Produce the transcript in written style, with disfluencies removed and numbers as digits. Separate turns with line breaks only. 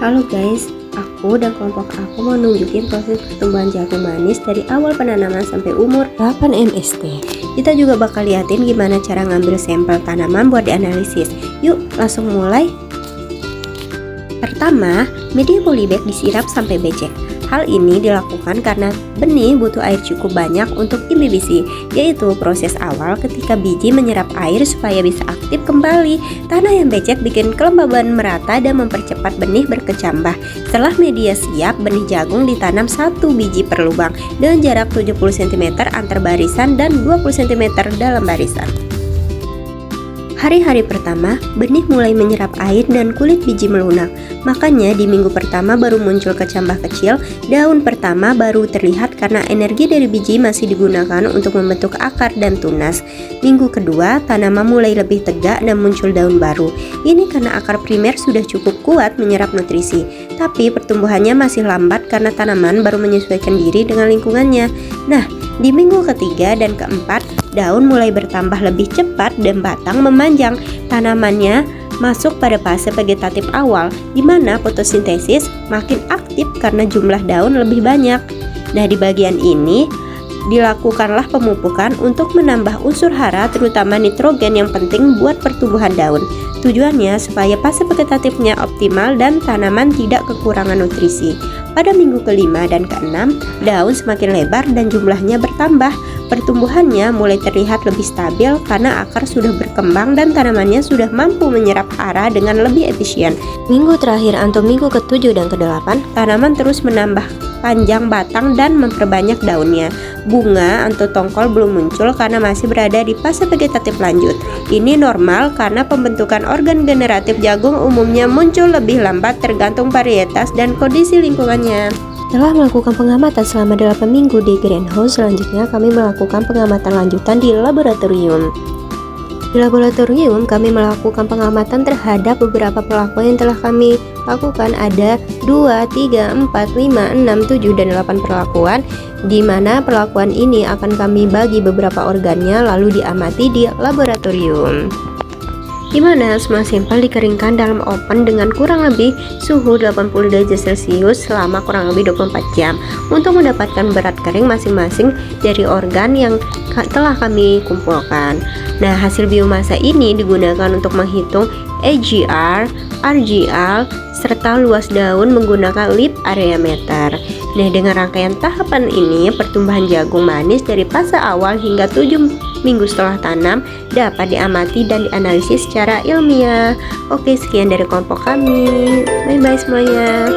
Halo guys, aku dan kelompok aku mau nunjukin proses pertumbuhan jagung manis dari awal penanaman sampai umur 8 MST. Kita juga bakal liatin gimana cara ngambil sampel tanaman buat dianalisis. Yuk langsung mulai. Pertama, media polybag disiram sampai becek. Hal ini dilakukan karena benih butuh air cukup banyak untuk imbibisi, yaitu proses awal ketika biji menyerap air supaya bisa aktif kembali. Tanah yang becek bikin kelembaban merata dan mempercepat benih berkecambah. Setelah media siap, benih jagung ditanam 1 biji per lubang dengan jarak 70 cm antar barisan dan 20 cm dalam barisan. Hari-hari pertama, benih mulai menyerap air dan kulit biji melunak. Makanya di minggu pertama baru muncul kecambah kecil, daun pertama baru terlihat karena energi dari biji masih digunakan untuk membentuk akar dan tunas. Minggu kedua, tanaman mulai lebih tegak dan muncul daun baru. Ini karena akar primer sudah cukup kuat menyerap nutrisi. Tapi pertumbuhannya masih lambat karena tanaman baru menyesuaikan diri dengan lingkungannya. Nah, di minggu ketiga dan keempat, daun mulai bertambah lebih cepat dan batang memanjang. Tanamannya masuk pada fase vegetatif awal, di mana fotosintesis makin aktif karena jumlah daun lebih banyak. Nah, di bagian ini dilakukanlah pemupukan untuk menambah unsur hara, terutama nitrogen yang penting buat pertumbuhan daun. Tujuannya supaya fase vegetatifnya optimal dan tanaman tidak kekurangan nutrisi. Pada minggu kelima dan keenam, daun semakin lebar dan jumlahnya bertambah. Pertumbuhannya mulai terlihat lebih stabil karena akar sudah berkembang dan tanamannya sudah mampu menyerap hara dengan lebih efisien. Minggu terakhir atau minggu ke-7 dan ke-8, tanaman terus menambah panjang batang dan memperbanyak daunnya. Bunga atau tongkol belum muncul karena masih berada di fase vegetatif lanjut. Ini normal karena pembentukan organ generatif jagung umumnya muncul lebih lambat tergantung varietas dan kondisi lingkungannya. Setelah melakukan pengamatan selama 8 minggu di greenhouse, selanjutnya kami melakukan pengamatan lanjutan di laboratorium. Di laboratorium, kami melakukan pengamatan terhadap beberapa perlakuan yang telah kami lakukan. Ada 2, 3, 4, 5, 6, 7, dan 8 perlakuan, di mana perlakuan ini akan kami bagi beberapa organnya lalu diamati di laboratorium. Di mana semua sampel dikeringkan dalam oven dengan kurang lebih suhu 80 derajat Celcius selama kurang lebih 24 jam untuk mendapatkan berat kering masing-masing dari organ yang telah kami kumpulkan. Nah, hasil biomasa ini digunakan untuk menghitung AGR, RGL, serta luas daun menggunakan lip area meter. Nah, dengan rangkaian tahapan ini, pertumbuhan jagung manis dari fase awal hingga 7 minggu setelah tanam dapat diamati dan dianalisis secara ilmiah. Oke, sekian dari kelompok kami. Bye-bye semuanya.